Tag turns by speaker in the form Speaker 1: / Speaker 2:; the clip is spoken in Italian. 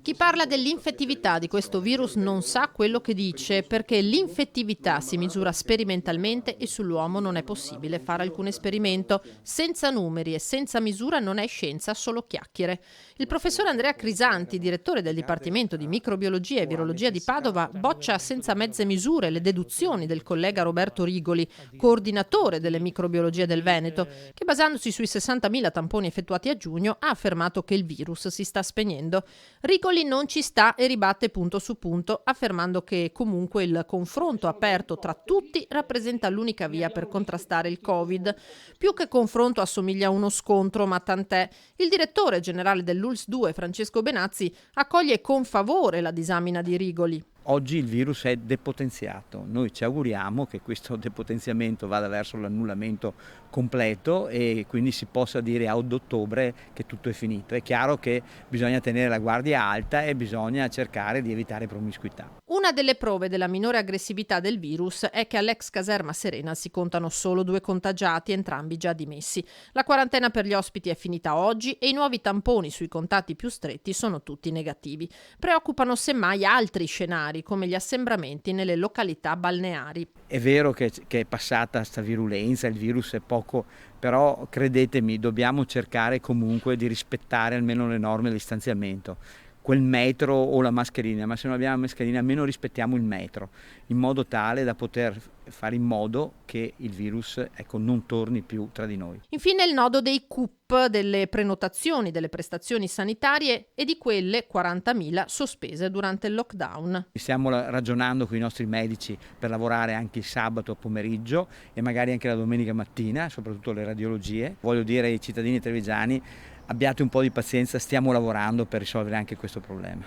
Speaker 1: Chi parla dell'infettività di questo virus non sa quello che dice, perché l'infettività si misura sperimentalmente e sull'uomo non è possibile fare alcun esperimento. Senza numeri e senza misura non è scienza, solo chiacchiere. Il professor Andrea Crisanti, direttore del Dipartimento di Microbiologia e Virologia di Padova, boccia senza mezze misure le deduzioni del collega Roberto Rigoli, coordinatore delle microbiologie del Veneto, che basandosi sui 60.000 tamponi effettuati a giugno ha affermato che il virus si sta spegnendo. Rigoli non ci sta e ribatte punto su punto, affermando che comunque il confronto aperto tra tutti rappresenta l'unica via per contrastare il Covid. Più che confronto assomiglia a uno scontro, ma tant'è. Il direttore generale dell'ULSS 2, Francesco Benazzi, accoglie con favore la disamina di Rigoli.
Speaker 2: Oggi il virus è depotenziato, noi ci auguriamo che questo depotenziamento vada verso l'annullamento completo e quindi si possa dire ad ottobre che tutto è finito. È chiaro che bisogna tenere la guardia alta e bisogna cercare di evitare promiscuità.
Speaker 1: Una delle prove della minore aggressività del virus è che all'ex caserma Serena si contano solo 2 contagiati, entrambi già dimessi. La quarantena per gli ospiti è finita oggi e i nuovi tamponi sui contatti più stretti sono tutti negativi. Preoccupano semmai altri scenari, come gli assembramenti nelle località balneari.
Speaker 2: È vero che è passata sta virulenza, il virus è poco, però credetemi, dobbiamo cercare comunque di rispettare almeno le norme del distanziamento. Quel metro o la mascherina, ma se non abbiamo la mascherina almeno rispettiamo il metro, in modo tale da poter fare in modo che il virus non torni più tra di noi.
Speaker 1: Infine il nodo dei CUP, delle prenotazioni delle prestazioni sanitarie e di quelle 40.000 sospese durante il lockdown.
Speaker 2: Stiamo ragionando con i nostri medici per lavorare anche il sabato pomeriggio e magari anche la domenica mattina, soprattutto le radiologie. Voglio dire ai cittadini trevigiani: abbiate un po' di pazienza, stiamo lavorando per risolvere anche questo problema.